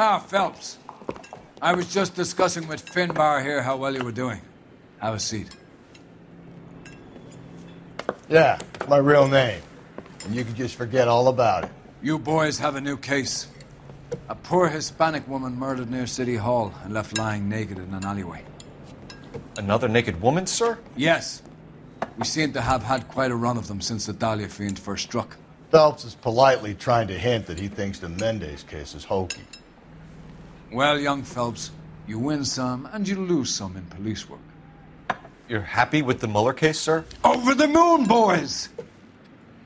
Ah, Phelps. I was just discussing with Finbar here how well you were doing. Have a seat. Yeah, my real name. And you can just forget all about it. You boys have a new case. A poor Hispanic woman murdered near City Hall and left lying naked in an alleyway. Another naked woman, sir? Yes. We seem to have had quite a run of them since the Dahlia fiend first struck. Phelps is politely trying to hint that he thinks the Mendez case is hokey. Well, young Phelps, you win some and you lose some in police work. You're happy with the Mueller case, sir? Over the moon, boys!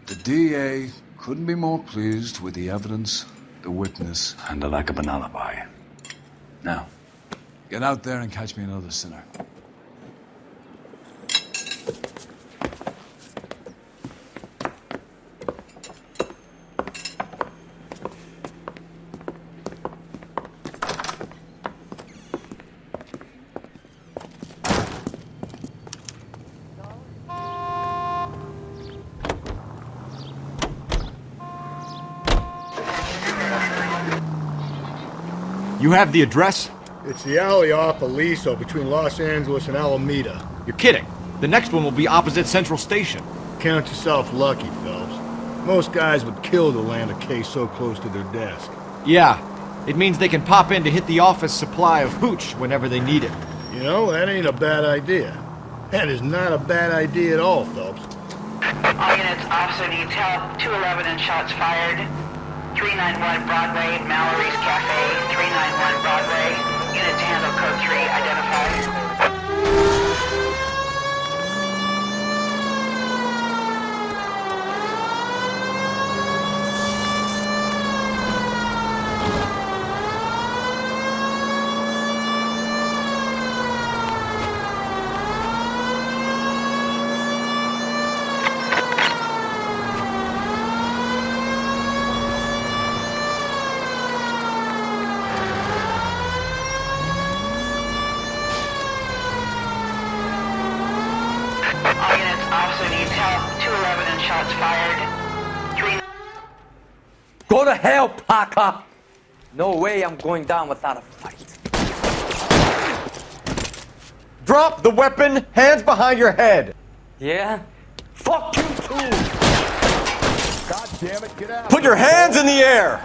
The DA couldn't be more pleased with the evidence, the witness, and the lack of an alibi. Now, get out there and catch me another sinner. You have the address? It's the alley off Aliso between Los Angeles and Alameda. You're kidding. The next one will be opposite Central Station. Count yourself lucky, Phelps. Most guys would kill to land a case so close to their desk. Yeah, it means they can pop in to hit the office supply of hooch whenever they need it. You know, that ain't a bad idea. That is not a bad idea at all, Phelps. All units, officer detail, 211 and shots fired. 391 Broadway, Mallory's Cafe, 391 Broadway. Unit to handle code 3, identified. Go to hell, Parker! No way I'm going down without a fight. Drop the weapon, hands behind your head. Yeah? Fuck you too! God damn it, get out! Put your hands in the air!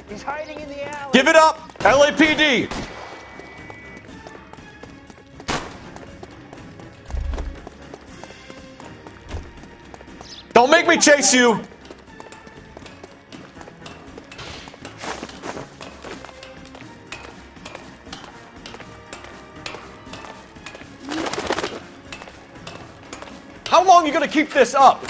He's hiding in the alley! Give it up, LAPD! Don't make me chase you! How long are you gonna keep this up?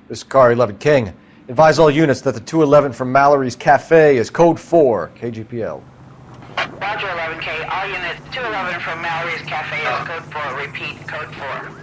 This is Car 11 King. Advise all units that the 211 from Mallory's Cafe is code 4, KGPL. Roger, 11K. All units, 211 from Mallory's Cafe is code 4. Repeat, code 4.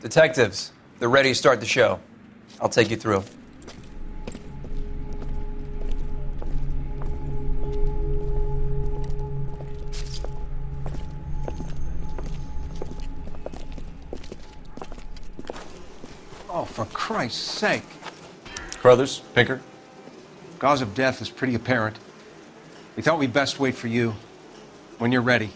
Detectives, they're ready to start the show. I'll take you through. Oh, for Christ's sake. Carruthers, Pinker. Cause of death is pretty apparent. We thought we'd best wait for you. When you're ready.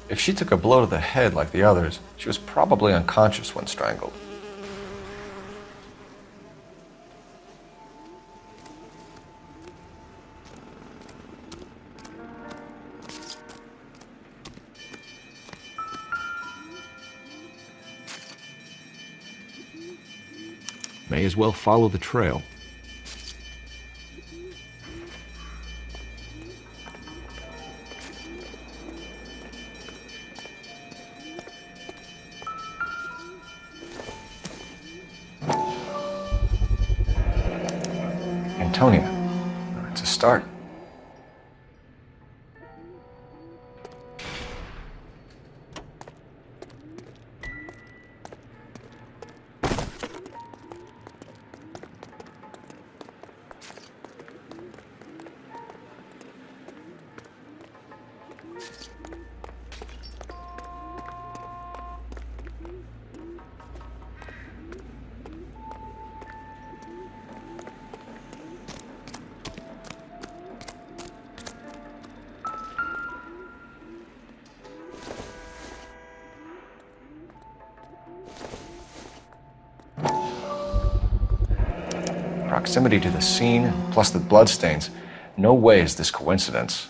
If she took a blow to the head like the others, she was probably unconscious when strangled. May as well follow the trail. Antonia. It's a start. Proximity to the scene, plus the bloodstains. No way is this coincidence.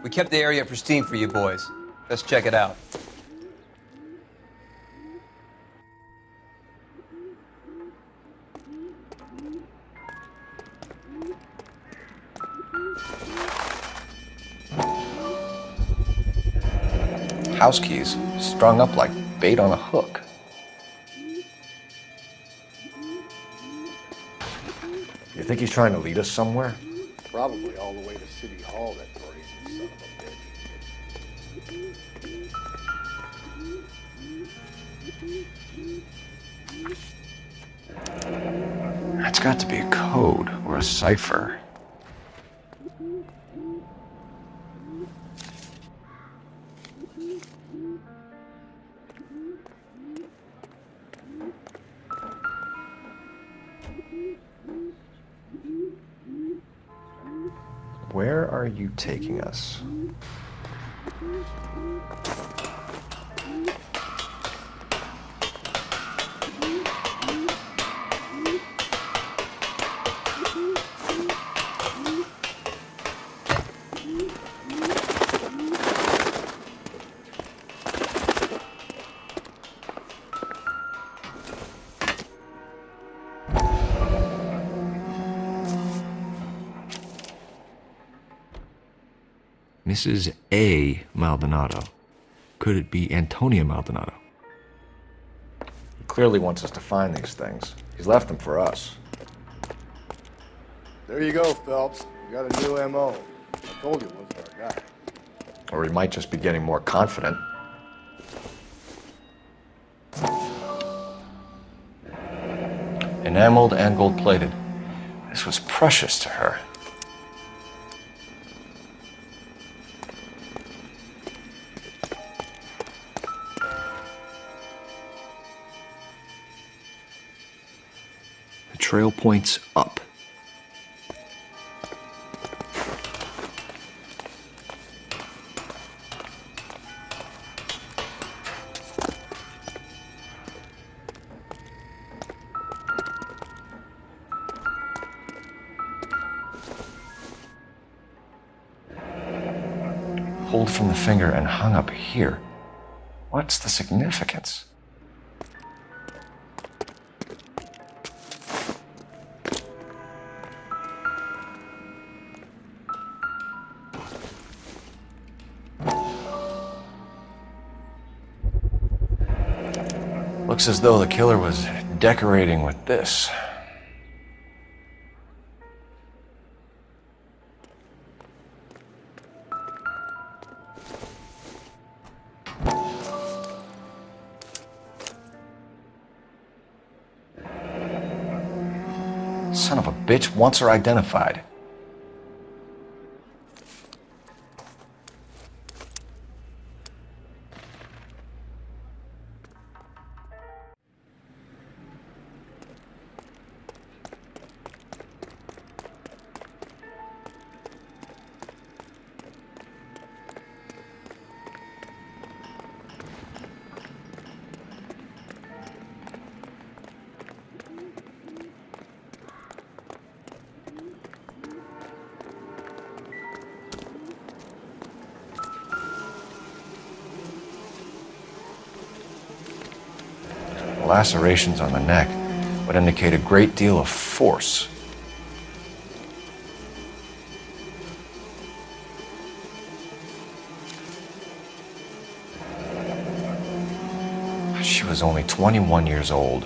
We kept the area pristine for you boys. Let's check it out. House keys, strung up like bait on a hook. You think he's trying to lead us somewhere? Probably all the way to City Hall, that brazen son of a bitch. That's got to be a code or a cipher. Where are you taking us? Mrs. A. Maldonado. Could it be Antonia Maldonado? He clearly wants us to find these things. He's left them for us. There you go, Phelps. You got a new M.O. I told you it wasn't our guy. Or he might just be getting more confident. Enameled and gold-plated. This was precious to her. The trail points up. Pulled from the finger and hung up here. What's the significance? Looks as though the killer was decorating with this. Son of a bitch wants her identified. Lacerations on the neck would indicate a great deal of force. She was only 21 years old.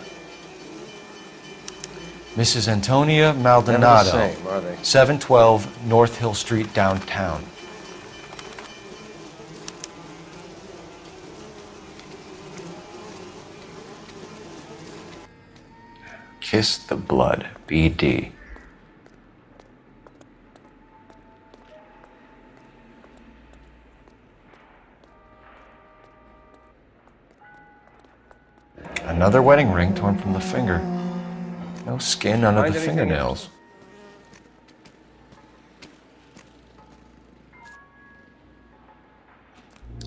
Mrs. Antonia Maldonado, Never the same, are they? 712 North Hill Street, downtown. Kiss the Blood, BD. Another wedding ring torn from the finger. No skin under Find the anything fingernails.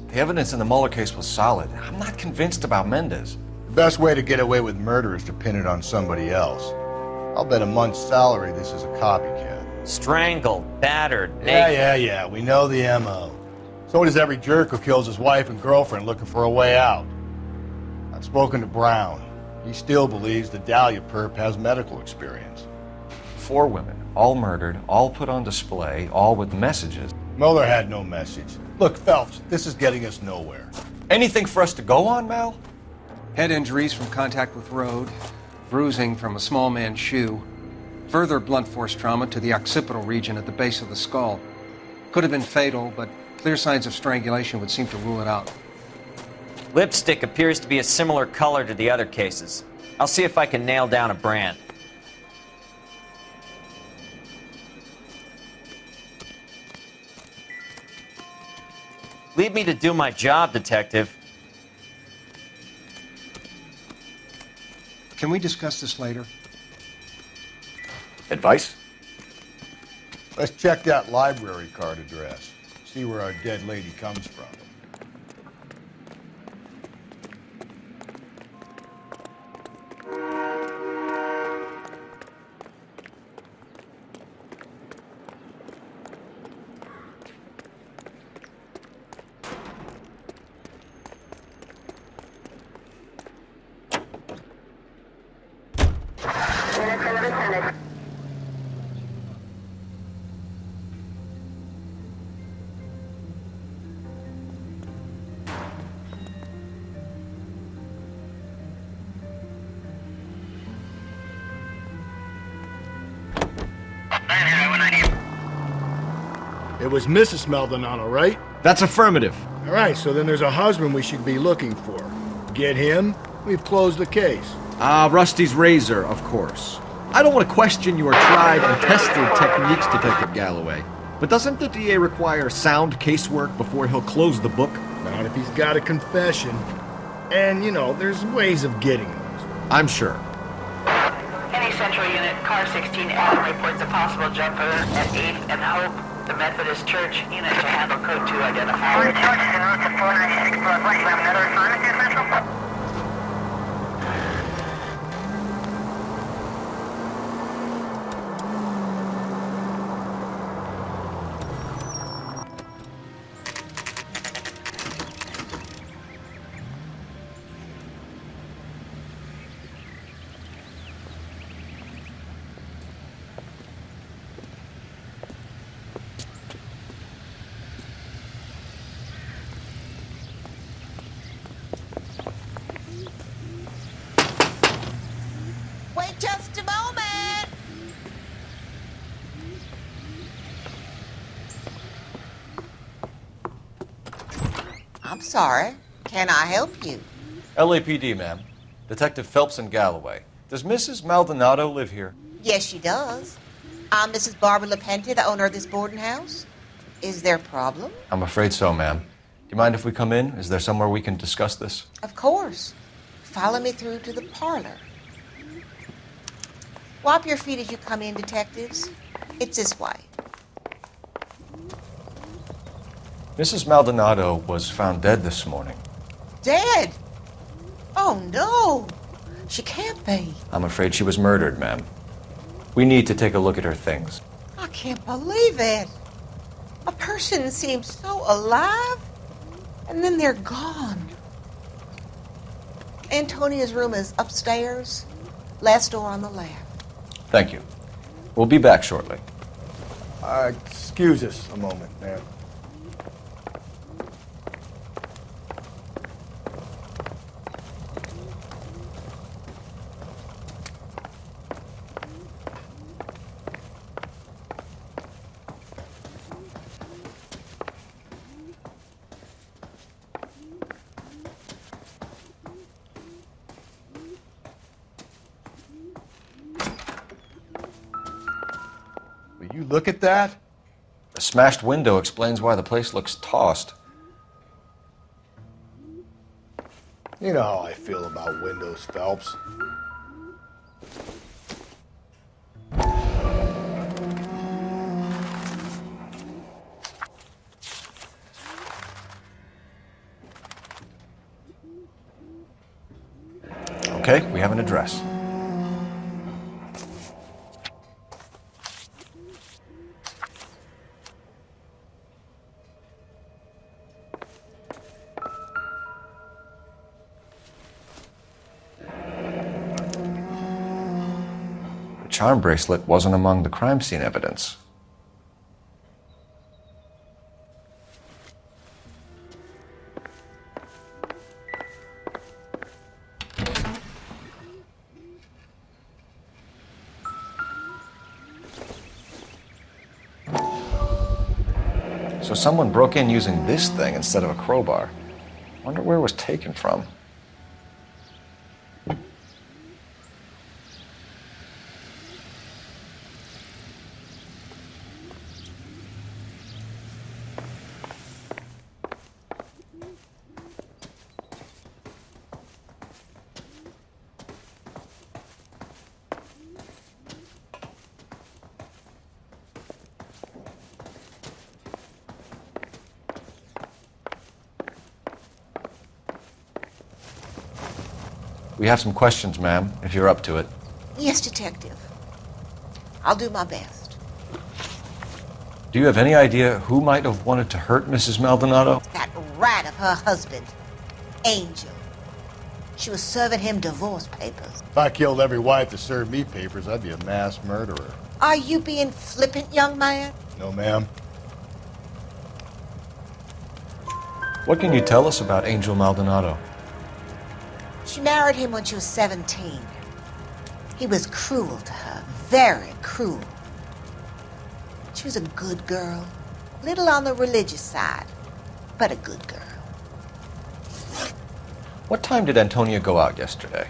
The evidence in the Mueller case was solid. I'm not convinced about Mendez. The best way to get away with murder is to pin it on somebody else. I'll bet a month's salary this is a copycat. Strangled, battered, Yeah, we know the M.O. So does every jerk who kills his wife and girlfriend looking for a way out. I've spoken to Brown. He still believes the Dahlia perp has medical experience. 4 women, all murdered, all put on display, all with messages. Mueller had no message. Look, Phelps, this is getting us nowhere. Anything for us to go on, Mal? Head injuries from contact with road, bruising from a small man's shoe, further blunt force trauma to the occipital region at the base of the skull. Could have been fatal, but clear signs of strangulation would seem to rule it out. Lipstick appears to be a similar color to the other cases. I'll see if I can nail down a brand. Leave me to do my job, Detective. Can we discuss this later? Advice? Let's check that library card address. See where our dead lady comes from. It was Mrs. Maldonado, right? That's affirmative. All right, so then there's a husband we should be looking for. Get him, we've closed the case. Rusty's razor, of course. I don't want to question your tried and tested techniques, Detective Galloway. But doesn't the DA require sound casework before he'll close the book? Not if he's got a confession. And, you know, there's ways of getting those. I'm sure. Any Central Unit, Car 16 Adam reports a possible jumper at 8th and Hope. The Methodist Church unit to handle code 2 identified. Church is en route to 496 Broadway. You have another assignment here, Central? I'm sorry. Can I help you? LAPD, ma'am. Detective Phelps and Galloway. Does Mrs. Maldonado live here? Yes, she does. I'm Mrs. Barbara LaPente, the owner of this boarding house. Is there a problem? I'm afraid so, ma'am. Do you mind if we come in? Is there somewhere we can discuss this? Of course. Follow me through to the parlor. Wipe your feet as you come in, detectives. It's this way. Mrs. Maldonado was found dead this morning. Dead? Oh, no. She can't be. I'm afraid she was murdered, ma'am. We need to take a look at her things. I can't believe it. A person seems so alive, and then they're gone. Antonia's room is upstairs, last door on the left. Thank you. We'll be back shortly. Excuse us a moment, ma'am. Will you look at that? A smashed window explains why the place looks tossed. You know how I feel about windows, Phelps. Okay, we have an address. The charm bracelet wasn't among the crime scene evidence. So someone broke in using this thing instead of a crowbar. Wonder where it was taken from. We have some questions, ma'am, if you're up to it. Yes, detective. I'll do my best. Do you have any idea who might have wanted to hurt Mrs. Maldonado? That rat of her husband, Angel. She was serving him divorce papers. If I killed every wife that served me papers, I'd be a mass murderer. Are you being flippant, young man? No, ma'am. What can you tell us about Angel Maldonado? She married him when she was 17. He was cruel to her, very cruel. She was a good girl, little on the religious side, but a good girl. What time did Antonia go out yesterday?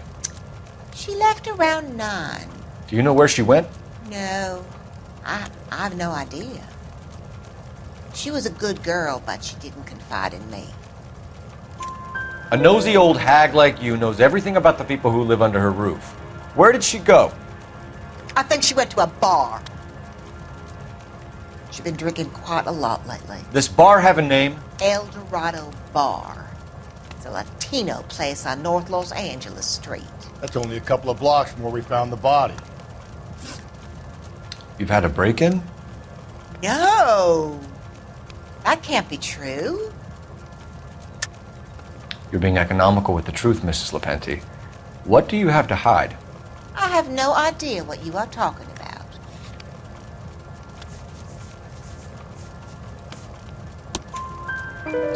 She left around 9. Do you know where she went? No, I've no idea. She was a good girl, but she didn't confide in me. A nosy old hag like you knows everything about the people who live under her roof. Where did she go? I think she went to a bar. She's been drinking quite a lot lately. This bar have a name? El Dorado Bar. It's a Latino place on North Los Angeles Street. That's only a couple of blocks from where we found the body. You've had a break-in? No, that can't be true. You're being economical with the truth, Mrs. LaPente. What do you have to hide? I have no idea what you are talking about.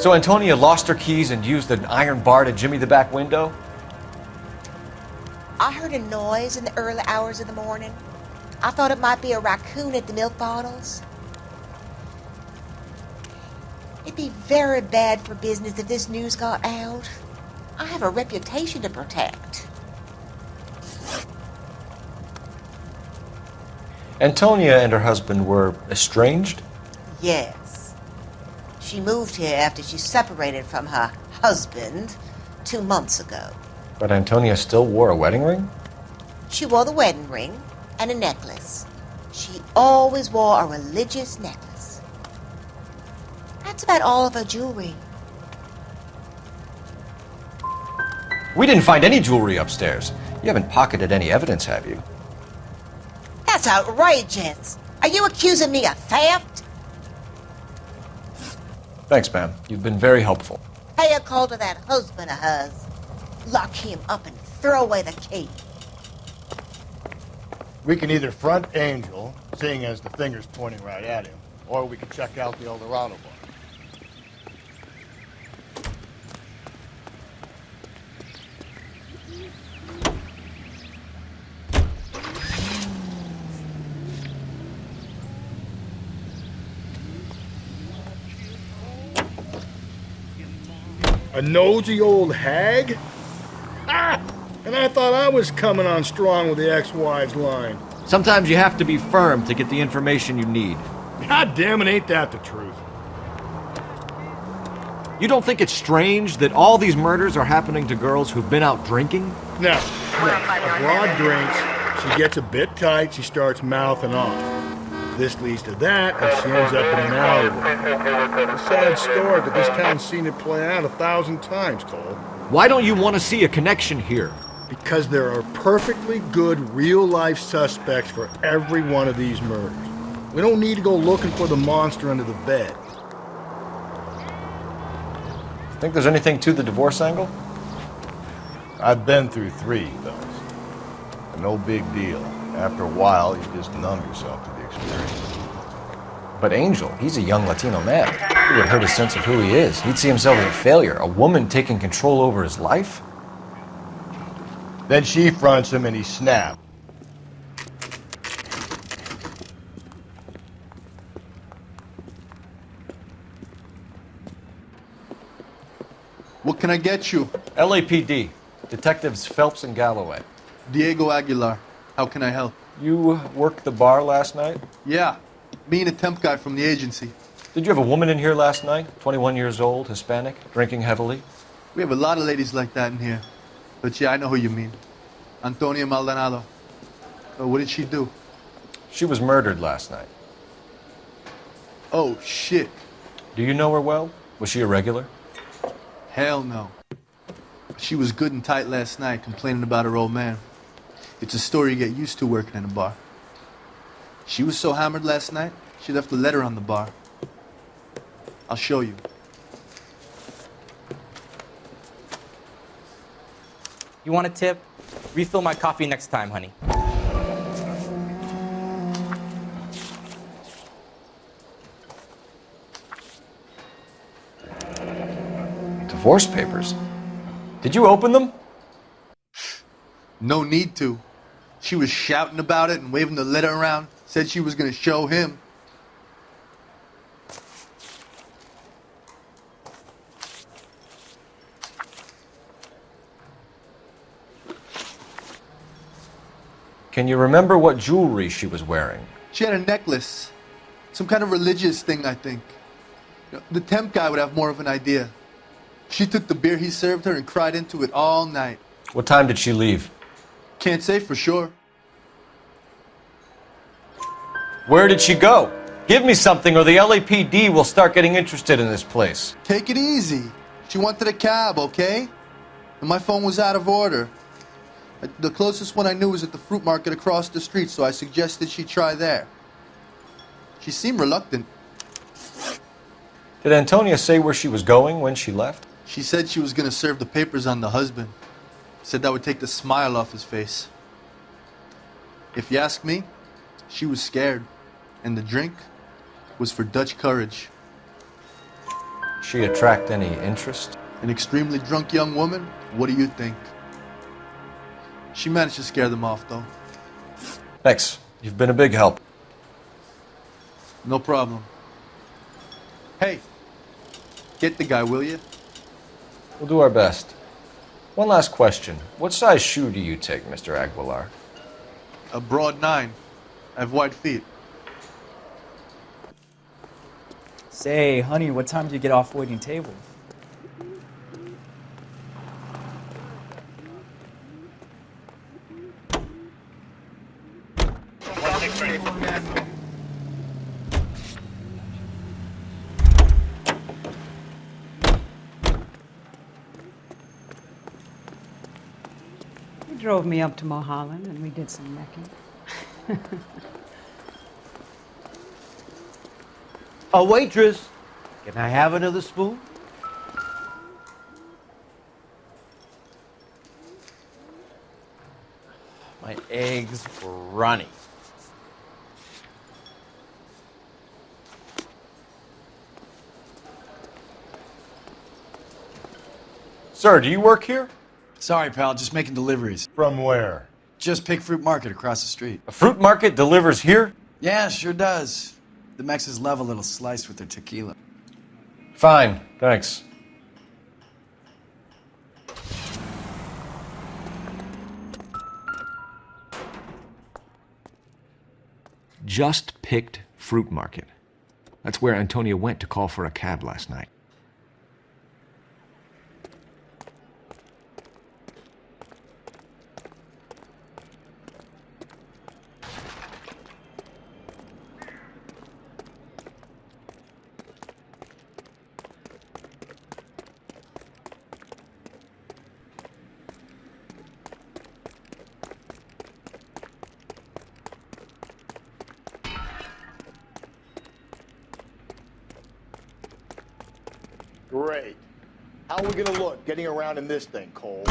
So Antonia lost her keys and used an iron bar to jimmy the back window? I heard a noise in the early hours of the morning. I thought it might be a raccoon at the milk bottles. It'd be very bad for business if this news got out. I have a reputation to protect. Antonia and her husband were estranged? Yes. She moved here after she separated from her husband 2 months ago. But Antonia still wore a wedding ring? She wore the wedding ring and a necklace. She always wore a religious necklace. That's about all of her jewelry. We didn't find any jewelry upstairs. You haven't pocketed any evidence, have you? That's outrageous. Are you accusing me of theft? Thanks, ma'am. You've been very helpful. Pay a call to that husband of hers. Lock him up and throw away the key. We can either front Angel, seeing as the finger's pointing right at him, or we can check out the Eldorado bar. A nosy old hag? Ah! And I thought I was coming on strong with the ex-wives line. Sometimes you have to be firm to get the information you need. God damn it, ain't that the truth? You don't think it's strange that all these murders are happening to girls who've been out drinking? No. A broad drinks, she gets a bit tight, she starts mouthing off. This leads to that, and she ends up in an alleyway. It's a sad story, but this town's seen it play out 1,000 times, Cole. Why don't you want to see a connection here? Because there are perfectly good real-life suspects for every one of these murders. We don't need to go looking for the monster under the bed. Think there's anything to the divorce angle? I've been through 3, fellas. No big deal. After a while, you just numb yourself to the experience. But Angel, he's a young Latino man. It would hurt his sense of who he is. He'd see himself as a failure. A woman taking control over his life? Then she fronts him and he snaps. What can I get you? LAPD. Detectives Phelps and Galloway. Diego Aguilar. How can I help? You worked the bar last night? Yeah. Me and a temp guy from the agency. Did you have a woman in here last night? 21 years old, Hispanic, drinking heavily? We have a lot of ladies like that in here. But yeah, I know who you mean. Antonia Maldonado. What did she do? She was murdered last night. Oh, shit. Do you know her well? Was she a regular? Hell no. She was good and tight last night, complaining about her old man. It's a story you get used to working in a bar. She was so hammered last night, she left a letter on the bar. I'll show you. You want a tip? Refill my coffee next time, honey. Divorce papers? Did you open them? No need to. She was shouting about it and waving the letter around. Said she was going to show him. Can you remember what jewelry she was wearing? She had a necklace. Some kind of religious thing, I think. The temp guy would have more of an idea. She took the beer he served her and cried into it all night. What time did she leave? Can't say for sure. Where did she go? Give me something or the LAPD will start getting interested in this place. Take it easy. She wanted a cab, okay? And my phone was out of order. The closest one I knew was at the fruit market across the street, so I suggested she try there. She seemed reluctant. Did Antonia say where she was going when she left? She said she was going to serve the papers on the husband. Said that would take the smile off his face. If you ask me, she was scared. And the drink was for Dutch courage. She attract any interest? An extremely drunk young woman? What do you think? She managed to scare them off, though. Thanks. You've been a big help. No problem. Hey, Get the guy, will you? We'll do our best. One last question. What size shoe do you take, Mr. Aguilar? A broad 9. I have wide feet. Say, honey, what time do you get off waiting tables? He drove me up to Mulholland and we did some necking. A waitress, can I have another spoon? My eggs were runny. Sir, do you work here? Sorry, pal, just making deliveries. From where? Just Pig Fruit Market across the street. A fruit market delivers here? Yeah, sure does. The Mexes love a little slice with their tequila. Fine, thanks. Just picked Fruit Market. That's where Antonia went to call for a cab last night. Great. How are we gonna look getting around in this thing, Cole?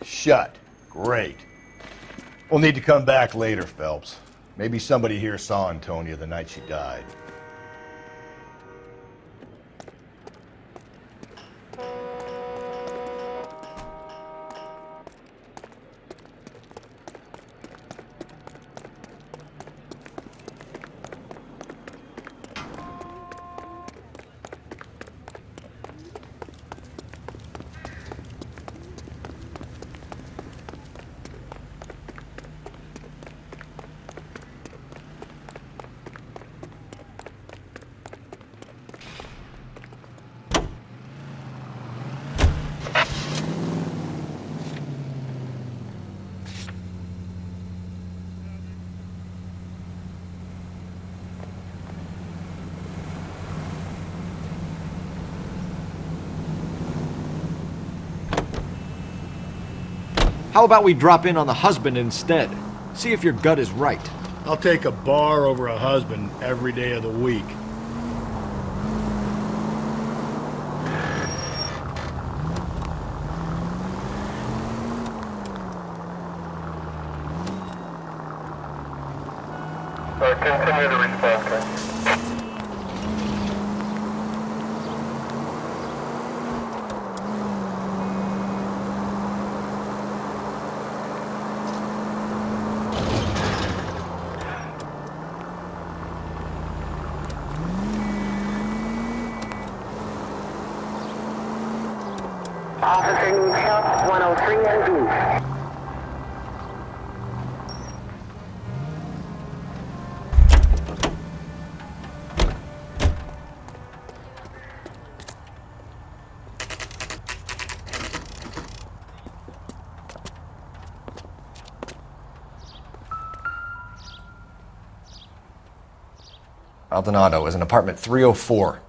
Shut. Great. We'll need to come back later, Phelps. Maybe somebody here saw Antonia the night she died. How about we drop in on the husband instead? See if your gut is right. I'll take a bar over a husband every day of the week. Continue the response. Officer needs help, 103 and B. Maldonado is in apartment 304.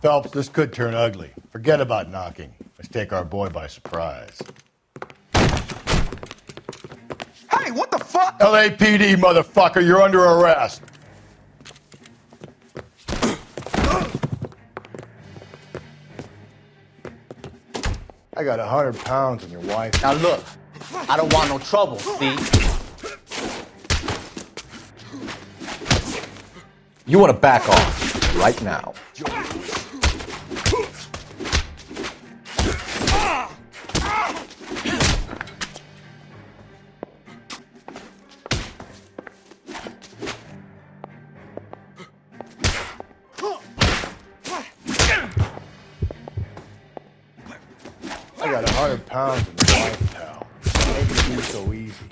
Phelps, this could turn ugly. Forget about knocking. Let's take our boy by surprise. Hey, what the fuck? LAPD, motherfucker, you're under arrest. I got 100 pounds on your wife. Now look, I don't want no trouble, Steve. You want to back off right now. I got 100 pounds on your wife, pal. Make it be so easy.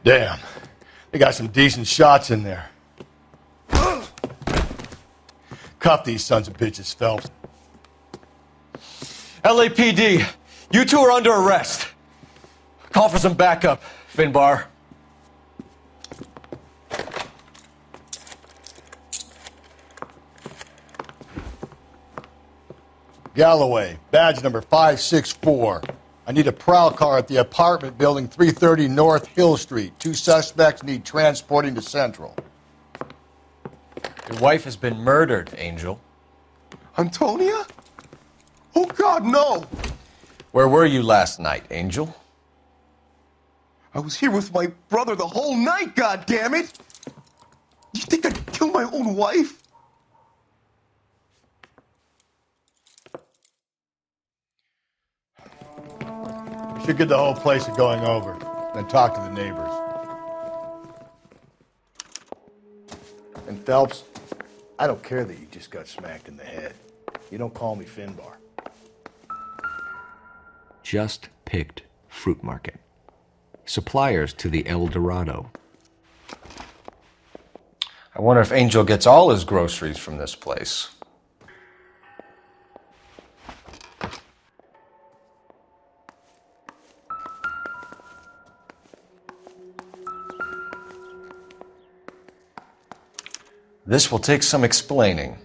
Damn, they got some decent shots in there. Cuff these sons of bitches, Phelps. LAPD, you two are under arrest. Call for some backup, Finbar. Galloway, badge number 564. I need a prowl car at the apartment building 330 North Hill Street. 2 suspects need transporting to Central. Your wife has been murdered, Angel. Antonia? Oh, God, no! Where were you last night, Angel? I was here with my brother the whole night, goddammit! You think I'd kill my own wife? We should get the whole place a going over, then talk to the neighbors. And Phelps, I don't care that you just got smacked in the head. You don't call me Finbar. Just picked fruit market. Suppliers to the El Dorado. I wonder if Angel gets all his groceries from this place. This will take some explaining.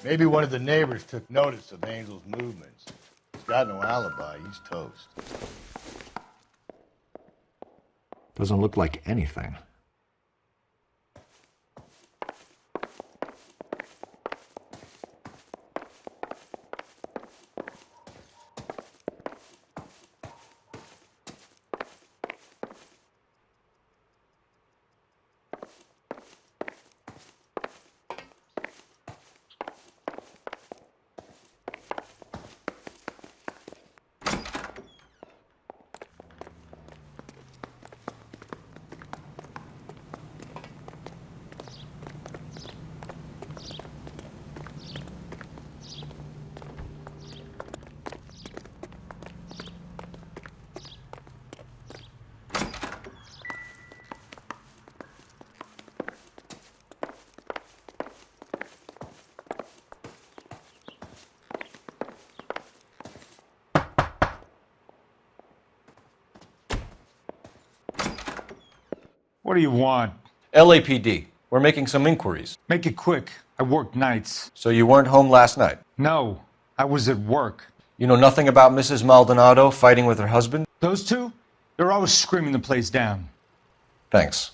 Maybe one of the neighbors took notice of Angel's movements. He's got no alibi. He's toast. Doesn't look like anything. What do you want? LAPD, we're making some inquiries. Make it quick. I work nights. So you weren't home last night? No, I was at work. You know nothing about Mrs. Maldonado fighting with her husband? Those two? They're always screaming the place down. Thanks.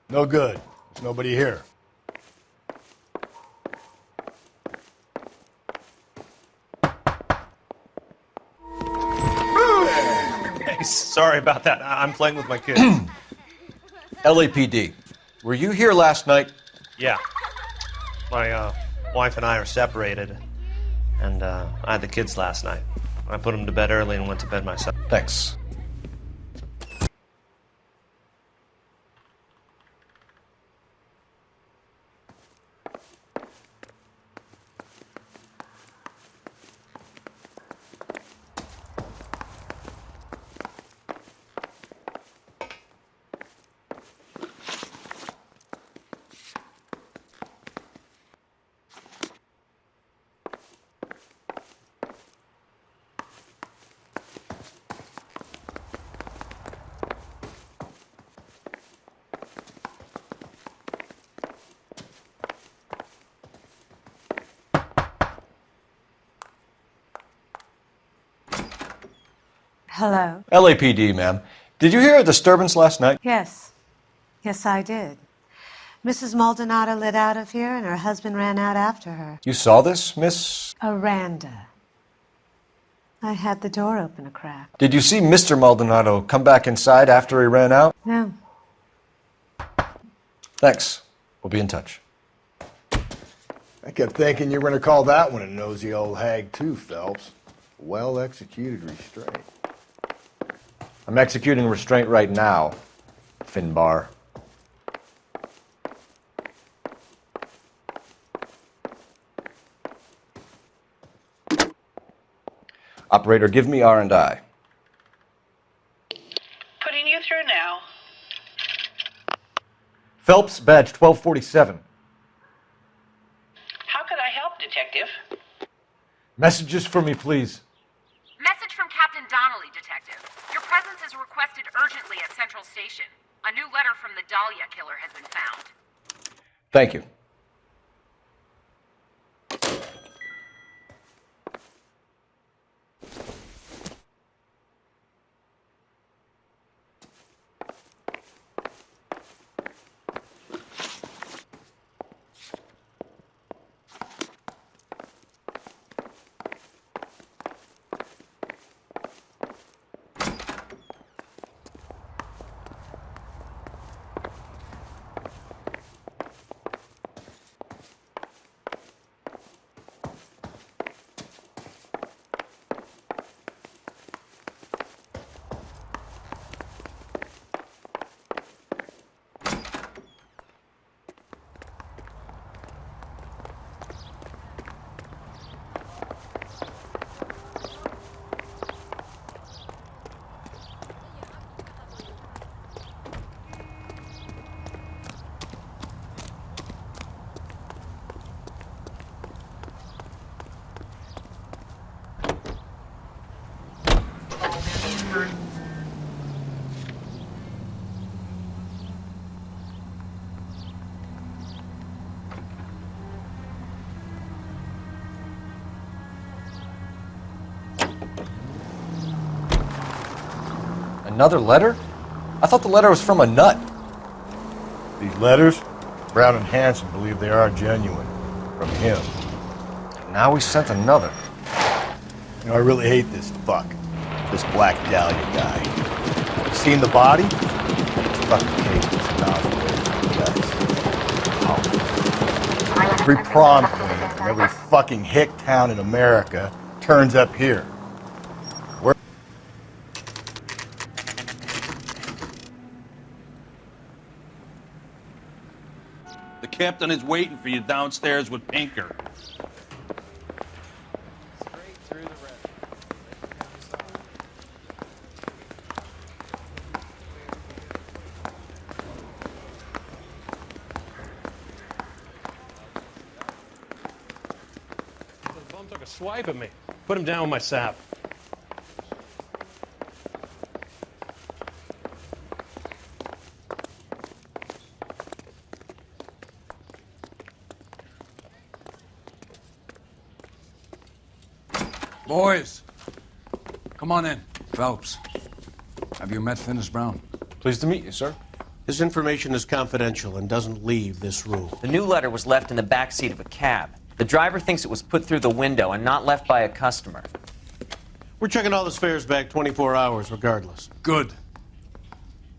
No good. There's nobody here. Sorry about that. I'm playing with my kids. LAPD. Were you here last night? Yeah. My wife and I are separated, and I had the kids last night. I put them to bed early and went to bed myself. Thanks. Hello? LAPD, ma'am. Did you hear a disturbance last night? Yes. Yes, I did. Mrs. Maldonado lit out of here, and her husband ran out after her. You saw this, Miss? Aranda. I had the door open a crack. Did you see Mr. Maldonado come back inside after he ran out? No. Thanks. We'll be in touch. I kept thinking you were going to call that one a nosy old hag too, Phelps. Well-executed restraint. I'm executing restraint right now, Finbar. Operator, give me R&I. Putting you through now. Phelps, badge 1247. How could I help, Detective? Messages for me, please. Message from Captain Donnelly, Detective. Your presence is requested urgently at Central Station. A new letter from the Dahlia killer has been found. Thank you. Another letter? I thought the letter was from a nut. These letters, Brown and Hanson believe they are genuine. From him. Now we sent another. You know, I really hate this fuck. This Black Dahlia guy. You seen the body? Fucking case this mouth away. Every prom queen from every fucking hick town in America turns up here. The captain is waiting for you downstairs with Pinker. The bum took a swipe at me. Put him down with my sap. Boys, come on in. Phelps, have you met Finis Brown? Pleased to meet you, sir. This information is confidential and doesn't leave this room. The new letter was left in the back seat of a cab. The driver thinks it was put through the window and not left by a customer. We're checking all the spares back 24 hours, regardless. Good.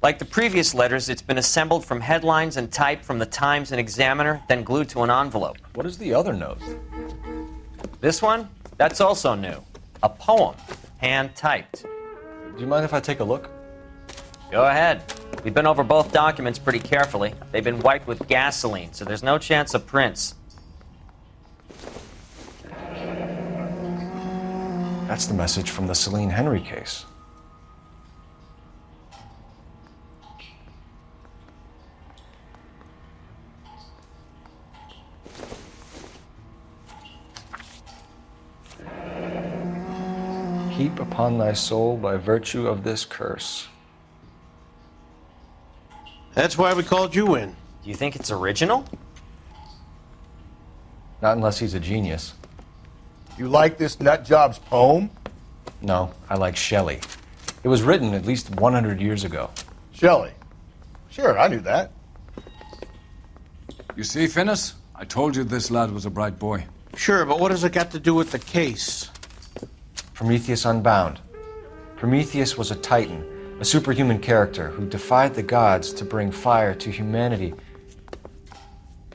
Like the previous letters, it's been assembled from headlines and typed from the Times and Examiner, then glued to an envelope. What is the other note? This one? That's also new. A poem, hand-typed. Do you mind if I take a look? Go ahead. We've been over both documents pretty carefully. They've been wiped with gasoline, so there's no chance of prints. That's the message from the Celine Henry case. Heap upon thy soul by virtue of this curse. That's why we called you in. Do you think it's original? Not unless he's a genius. You like this nutjob's poem? No, I like Shelley. It was written at least 100 years ago. Shelley? Sure, I knew that. You see, Finnis? I told you this lad was a bright boy. Sure, but what has it got to do with the case? Prometheus Unbound. Prometheus was a titan, a superhuman character who defied the gods to bring fire to humanity.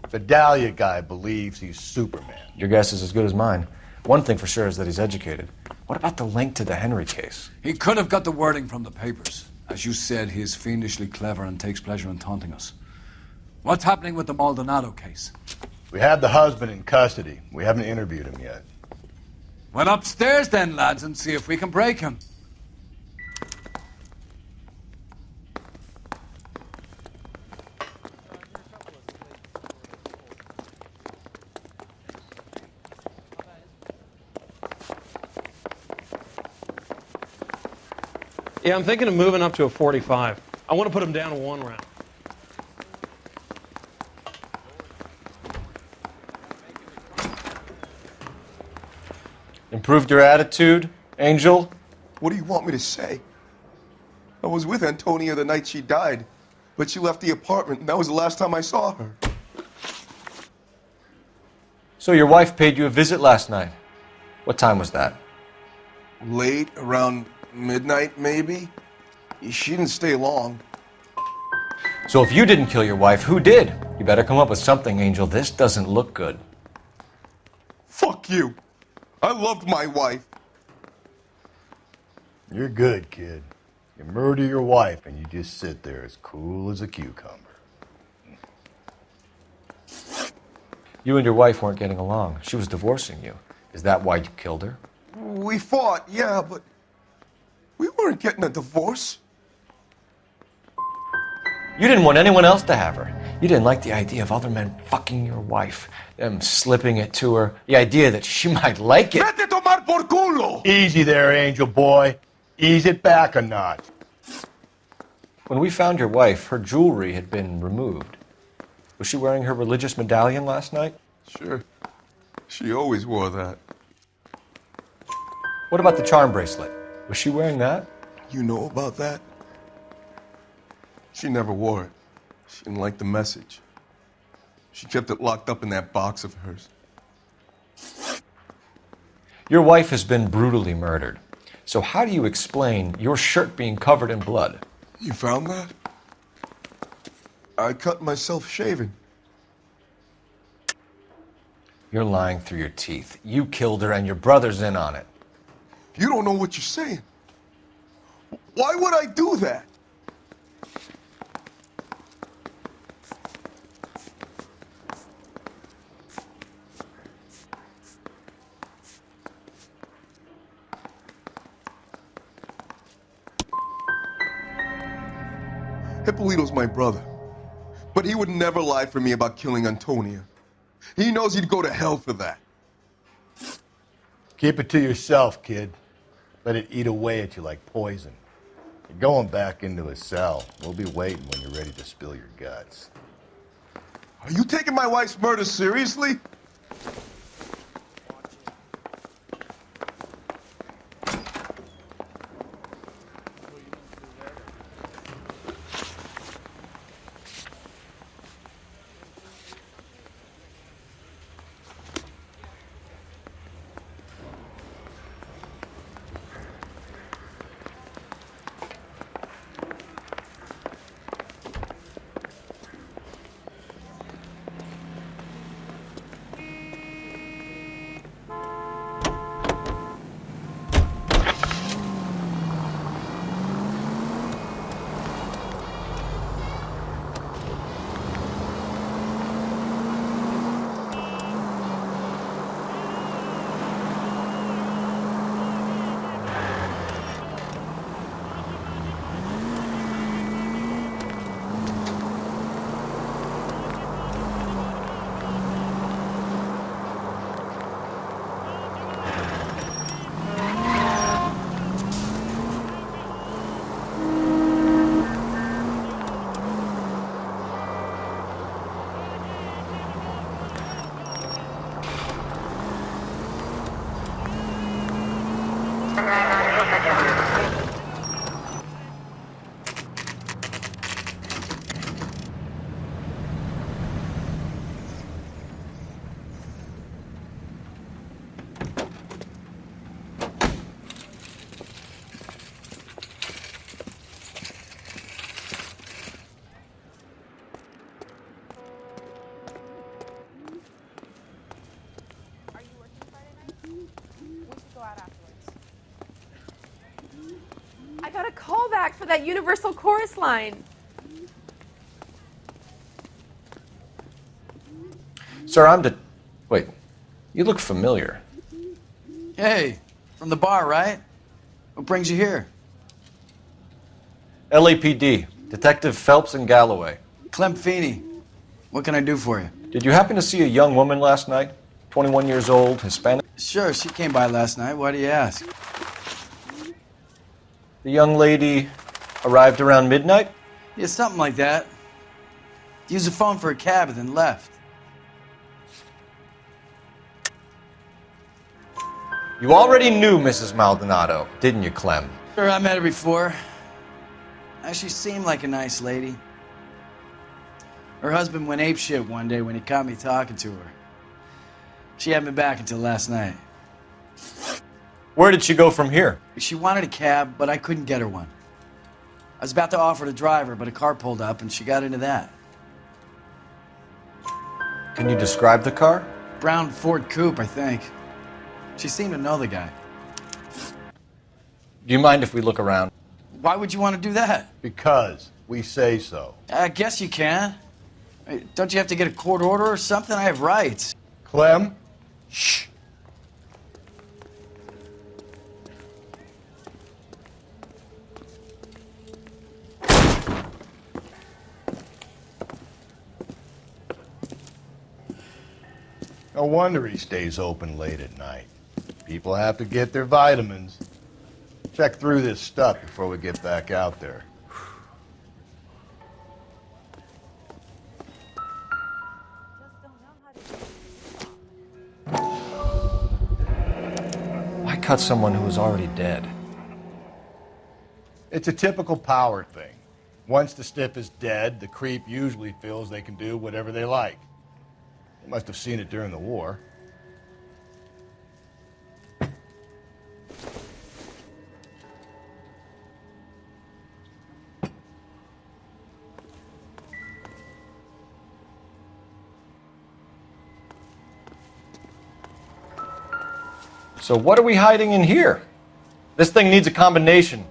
The Dahlia guy believes he's Superman. Your guess is as good as mine. One thing for sure is that he's educated. What about the link to the Henry case? He could have got the wording from the papers. As you said, he is fiendishly clever and takes pleasure in taunting us. What's happening with the Maldonado case? We have the husband in custody. We haven't interviewed him yet. Well, upstairs then, lads, and see if we can break him. Yeah, I'm thinking of moving up to a 45. I want to put him down to 1 round. Improved your attitude, Angel? What do you want me to say? I was with Antonia the night she died, but she left the apartment, and that was the last time I saw her. So your wife paid you a visit last night. What time was that? Late, around midnight, maybe? She didn't stay long. So if you didn't kill your wife, who did? You better come up with something, Angel. This doesn't look good. Fuck you. I loved my wife. You're good, kid. You murder your wife and you just sit there as cool as a cucumber. You and your wife weren't getting along. She was divorcing you. Is that why you killed her? We fought, yeah, but we weren't getting a divorce. You didn't want anyone else to have her. You didn't like the idea of other men fucking your wife, them slipping it to her, the idea that she might like it. Vete tomar por culo! Easy there, Angel boy. Ease it back a notch. When we found your wife, her jewelry had been removed. Was she wearing her religious medallion last night? Sure. She always wore that. What about the charm bracelet? Was she wearing that? You know about that? She never wore it. She didn't like the message. She kept it locked up in that box of hers. Your wife has been brutally murdered. So how do you explain your shirt being covered in blood? You found that? I cut myself shaving. You're lying through your teeth. You killed her and your brother's in on it. You don't know what you're saying. Why would I do that? Hippolito's my brother, but he would never lie for me about killing Antonia. He knows he'd go to hell for that. Keep it to yourself, kid. Let it eat away at you like poison. You're going back into a cell. We'll be waiting when you're ready to spill your guts. Are you taking my wife's murder seriously? I got a call back for that Universal Chorus line. Sir, Wait, you look familiar. Hey, from the bar, right? What brings you here? LAPD, Detective Phelps and Galloway. Clem Feeney. What can I do for you? Did you happen to see a young woman last night? 21 years old, Hispanic? Sure, she came by last night. Why do you ask? The young lady arrived around midnight? Yeah, something like that. Used the phone for a cab and then left. You already knew Mrs. Maldonado, didn't you, Clem? Sure, I met her before. She seemed like a nice lady. Her husband went apeshit one day when he caught me talking to her. She had me back until last night. Where did she go from here? She wanted a cab, but I couldn't get her one. I was about to offer to drive her, but a car pulled up and she got into that. Can you describe the car? Brown Ford Coupe, I think. She seemed to know the guy. Do you mind if we look around? Why would you want to do that? Because we say so. I guess you can. Don't you have to get a court order or something? I have rights. Clem? Shh. No wonder he stays open late at night. People have to get their vitamins. Check through this stuff before we get back out there. Why cut someone who was already dead? It's a typical power thing. Once the stiff is dead, the creep usually feels they can do whatever they like. They must have seen it during the war. So what are we hiding in here? This thing needs a combination.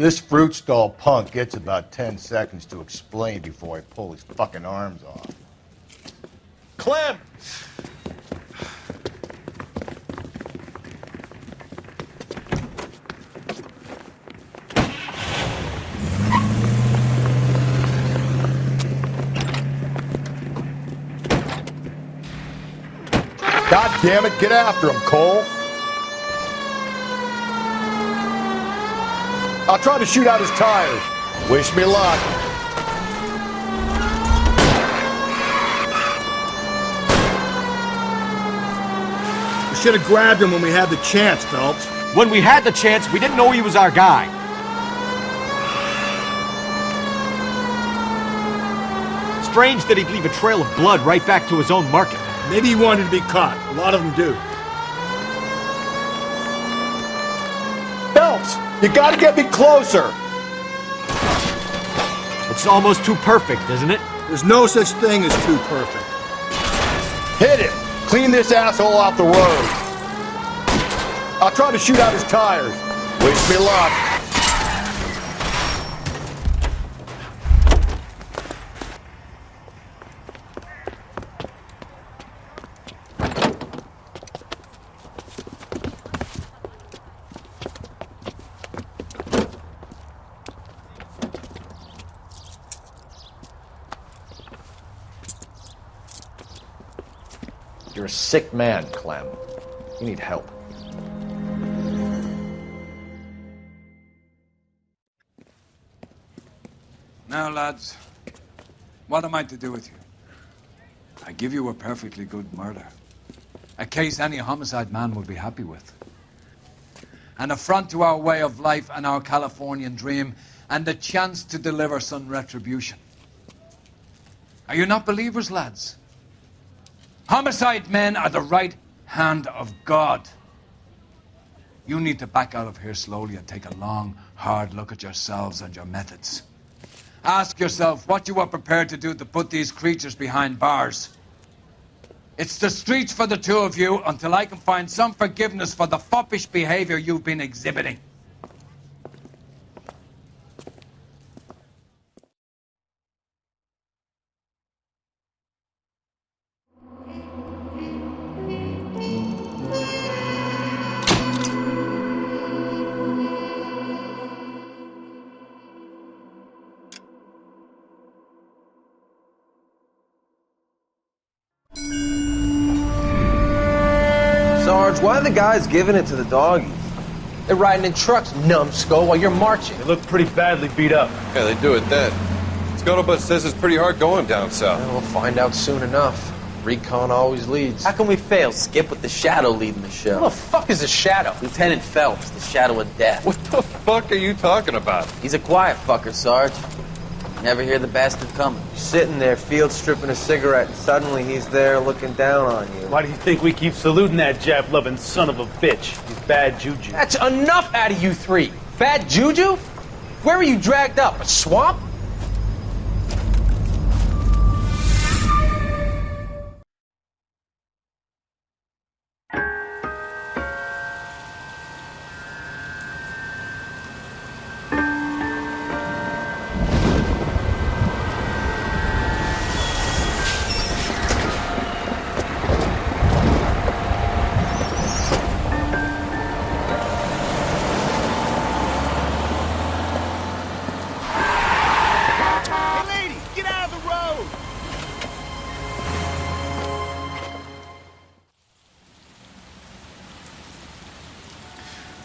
This fruit stall punk gets about 10 seconds to explain before I pull his fucking arms off. Clem! God damn it, get after him, Cole! I'll try to shoot out his tires. Wish me luck. should have grabbed him when we had the chance, Phelps. When we had the chance, we didn't know he was our guy. Strange that he'd leave a trail of blood right back to his own market. Maybe he wanted to be caught. A lot of them do. Phelps, you gotta get me closer. It's almost too perfect, isn't it? There's no such thing as too perfect. Hit him. Clean this asshole off the road. I'll try to shoot out his tires. Wish me luck. You're a sick man, Clem. You need help. Now, lads, what am I to do with you? I give you a perfectly good murder. A case any homicide man would be happy with. An affront to our way of life and our Californian dream, and the chance to deliver some retribution. Are you not believers, lads? Homicide men are the right hand of God. You need to back out of here slowly and take a long, hard look at yourselves and your methods. Ask yourself what you are prepared to do to put these creatures behind bars. It's the streets for the two of you until I can find some forgiveness for the foppish behavior you've been exhibiting. Sarge, why are the guys giving it to the doggies? They're riding in trucks, numbskull, while you're marching. They look pretty badly beat up. Yeah, they do it then. Scuttlebutt says it's pretty hard going down south. Yeah, we'll find out soon enough. Recon always leads. How can we fail, Skip, with the Shadow leading the show? Who the fuck is a Shadow? Lieutenant Phelps, the Shadow of Death. What the fuck are you talking about? He's a quiet fucker, Sarge. Never hear the bastard coming. You're sitting there, field stripping a cigarette, and suddenly he's there looking down on you. Why do you think we keep saluting that Jap-loving son of a bitch? He's bad juju. That's enough out of you three. Bad juju? Where were you dragged up? A swamp?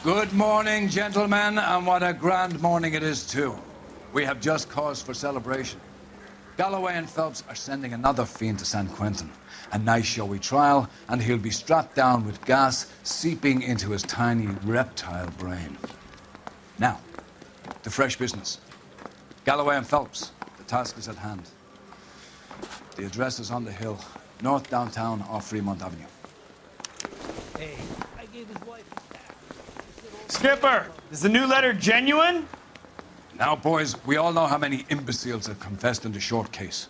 Good morning, gentlemen, and what a grand morning it is, too. We have just cause for celebration. Galloway and Phelps are sending another fiend to San Quentin. A nice showy trial, and he'll be strapped down with gas seeping into his tiny reptile brain. Now, to fresh business. Galloway and Phelps, the task is at hand. The address is on the hill, north downtown off Fremont Avenue. Hey, I gave his wife a staff. Skipper, is the new letter genuine? Now, boys, we all know how many imbeciles have confessed in the short case.